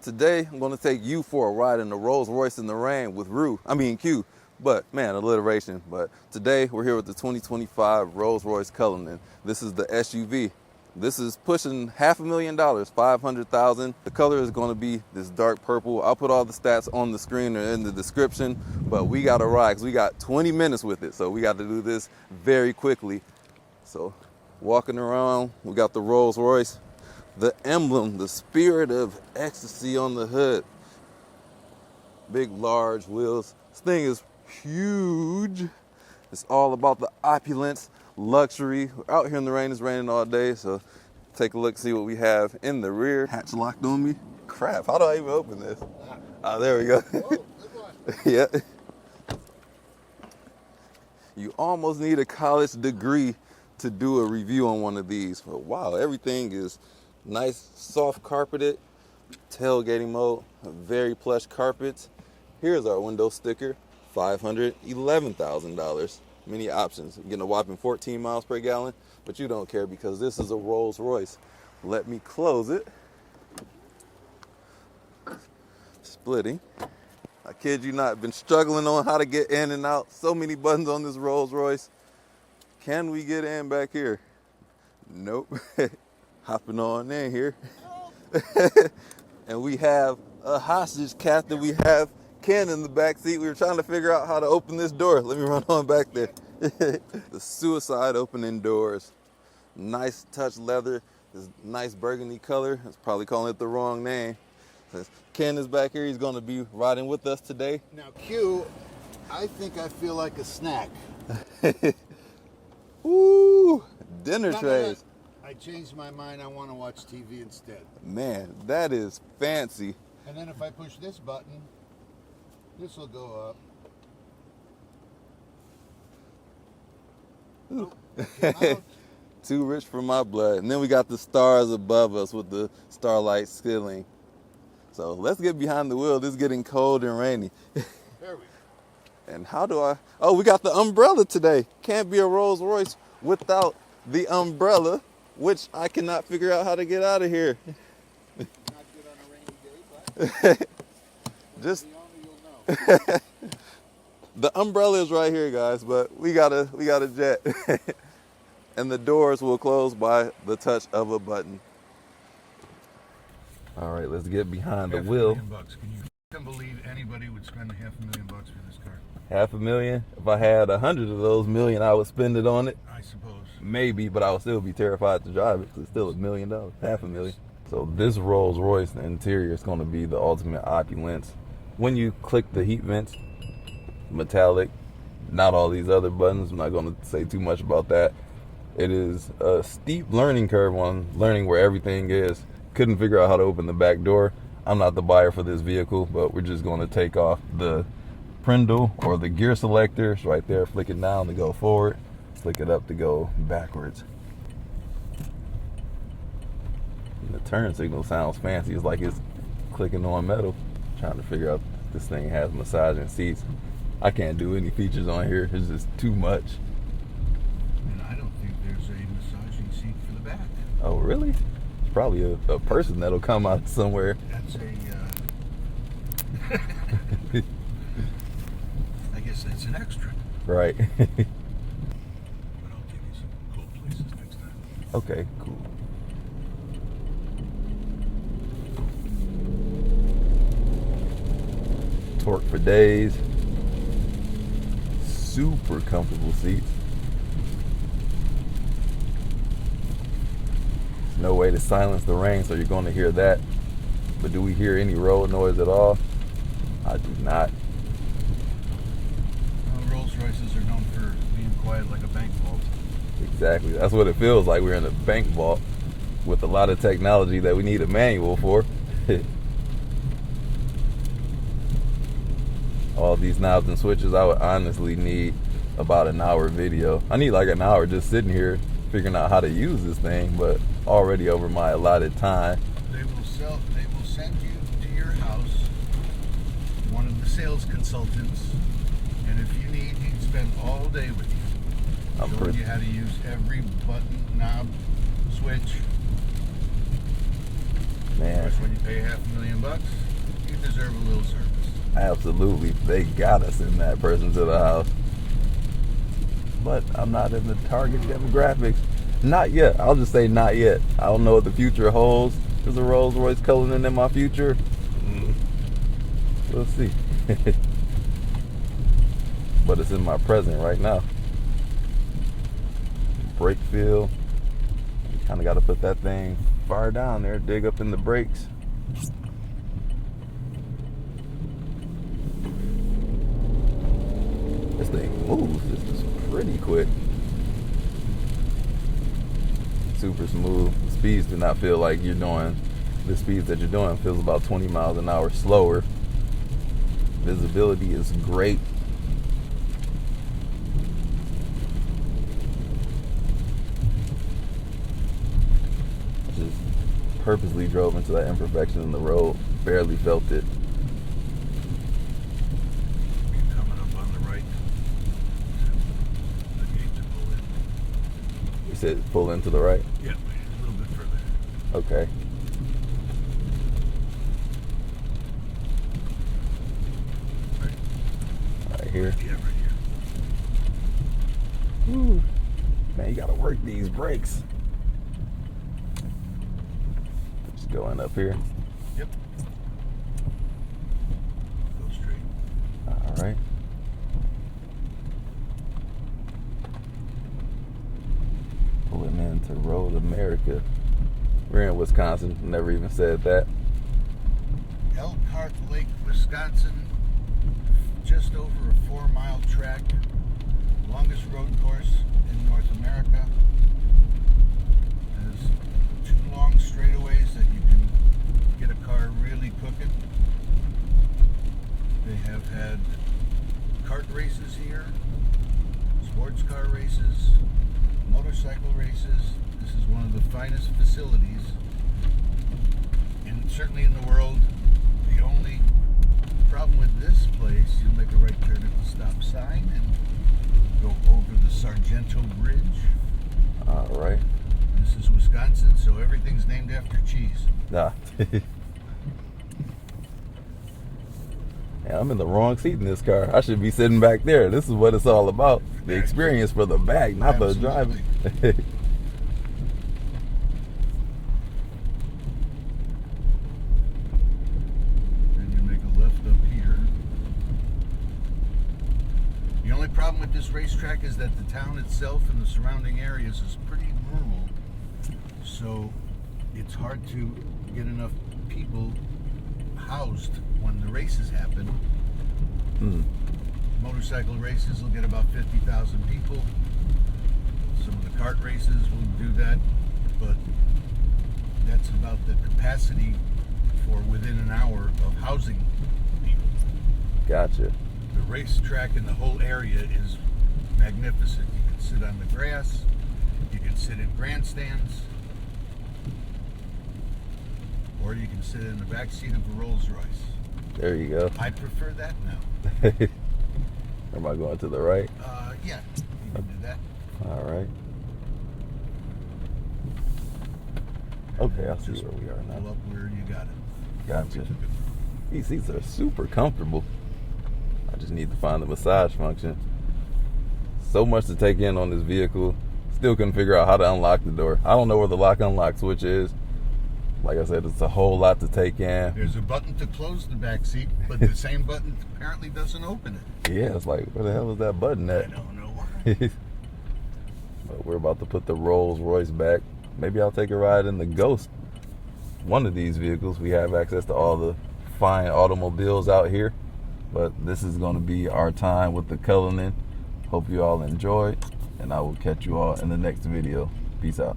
Today, I'm gonna take you for a ride in the Rolls Royce in the rain with Q. But man, alliteration. But today, we're here with the 2025 Rolls Royce Cullinan. This is the SUV. This is pushing $500,000, $500,000. The color is gonna be this dark purple. I'll put all the stats on the screen or in the description, but we got to ride because we got 20 minutes with it. So we got to do this very quickly. So walking around, we got the Rolls Royce. The emblem, the spirit of ecstasy on the hood. Big, large wheels. This thing is huge. It's all about the opulence, luxury. We're out here in the rain. It's raining all day, so take a look, see what we have in the rear. Hatch locked on me. Crap, how do I even open this? Ah, there we go. Yeah. You almost need a college degree to do a review on one of these. But wow, everything is nice, soft carpeted, tailgating mode, very plush carpets. Here's our window sticker, $511,000. Many options. You're getting a whopping 14 miles per gallon, but you don't care because this is a Rolls Royce. Let me close it. Splitting. I kid you not, been struggling on how to get in and out. So many buttons on this Rolls Royce. Can we get in back here? Nope. Hopping on in here. And we have a hostage captain. We have Ken in the back seat. We were trying to figure out how to open this door. Let me run on back there. The suicide opening doors. Nice touch leather. This nice burgundy color. It's probably calling it the wrong name. Ken is back here. He's going to be riding with us today. Now, Q, I think I feel like a snack. Ooh, dinner trays. I changed my mind. I want to watch TV instead. Man, that is fancy. And then if I push this button, this will go up. Too rich for my blood. And then we got the stars above us with the starlight ceiling. So let's get behind the wheel. It's getting cold and rainy. There we go. And how do I? Oh, we got the umbrella today. Can't be a Rolls Royce without the umbrella, which I cannot figure out how to get out of here. Not good on a rainy day, but Just the owner, you'll know. the umbrella is right here, guys, but we got a jet. And the doors will close by the touch of a button. All right, let's get behind the wheel. $500,000. Can you believe anybody would spend $500,000 for this car? $500,000. If I had 100 of those million, I would spend it on it. I suppose. Maybe, but I would still be terrified to drive it because it's still $1 million, $500,000. So this Rolls Royce, the interior is going to be the ultimate opulence. When you click the heat vents, metallic, not all these other buttons. I'm not going to say too much about that. It is a steep learning curve on learning where everything is. Couldn't figure out how to open the back door. I'm not the buyer for this vehicle, but we're just going to take off the Prindle or the gear selectors right there. Flick it down to go forward. Flick it up to go backwards. And the turn signal sounds fancy. It's like it's clicking on metal. Trying to figure out if this thing has massaging seats. I can't do any features on here. It's just too much. And I don't think there's a massaging seat for the back. Oh, really? It's probably a person that'll come out somewhere. That's I guess that's an extra. Right. But I'll give you some cool places next time. Okay, cool. Torque for days. Super comfortable seats. There's no way to silence the rain, so you're going to hear that. But do we hear any road noise at all? I do not. Well, Rolls Royces are known for being quiet like a bank vault. Exactly. That's what it feels like. We're in a bank vault with a lot of technology that we need a manual for. All these knobs and switches, I would honestly need about an hour video. I need like an hour just sitting here figuring out how to use this thing, but already over my allotted time. They will send you to your house, one of the sales consultants, and if you need, he can spend all day with you. Showing you how to use every button, knob, switch. Man. Of course, when you pay $500,000, you deserve a little service. Absolutely. They got to send that person to the house. But I'm not in the target demographics. Not yet. I'll just say not yet. I don't know what the future holds. Is a Rolls Royce Cullinan in my future? We'll see. But it's in my present right now. Brake feel. You kind of got to put that thing far down there, dig up in the brakes. This thing moves. This is pretty quick. Super smooth. The speeds do not feel like you're doing, the speeds that you're doing feels about 20 miles an hour slower. Visibility is great. Just purposely drove into that imperfection in the road. Barely felt it. You're coming up on the right. The gate to pull in. You said pull into the right? Yeah, a little bit further. Okay. Right here. Yeah, right here. Woo. Man, you gotta work these brakes. Just going up here. Yep. Go straight. All right. Pulling into Road America. We're in Wisconsin. Never even said that. Elkhart Lake, Wisconsin. Just over a 4-mile track. Longest road course in North America. Has 2 long straightaways that you can get a car really cooking. They have had kart races here, sports car races, motorcycle races. This is one of the finest facilities, and certainly in the world. The only problem with this place, you'll make a right turn at the stop sign and go over the Sargento Bridge. All right. This is Wisconsin, so everything's named after cheese. Nah. Yeah, I'm in the wrong seat in this car. I should be sitting back there. This is what it's all about. The experience for the back, not the driving. And you make a left up here. The only problem with this racetrack is that the town itself and the surrounding areas is pretty rural. So it's hard to get enough people housed when the races happen. Motorcycle races will get about 50,000 people. Some of the kart races will do that, but that's about the capacity for within an hour of housing people. Gotcha. The racetrack in the whole area is magnificent. You can sit on the grass, you can sit in grandstands, or you can sit in the back seat of a Rolls Royce. There you go. I prefer that now. Am I going to the right? Yeah, you can do that. All right. Okay, I see where we are now. Pull up where you got it. Gotcha. These seats are super comfortable. I just need to find the massage function. So much to take in on this vehicle. Still couldn't figure out how to unlock the door. I don't know where the lock unlock switch is. Like I said, it's a whole lot to take in. There's a button to close the back seat, but the same button apparently doesn't open it. Yeah, it's like, where the hell is that button at? I don't know why. But we're about to put the Rolls Royce back. Maybe I'll take a ride in the Ghost. One of these vehicles. We have access to all the fine automobiles out here. But this is going to be our time with the Cullinan. Hope you all enjoyed. And I will catch you all in the next video. Peace out.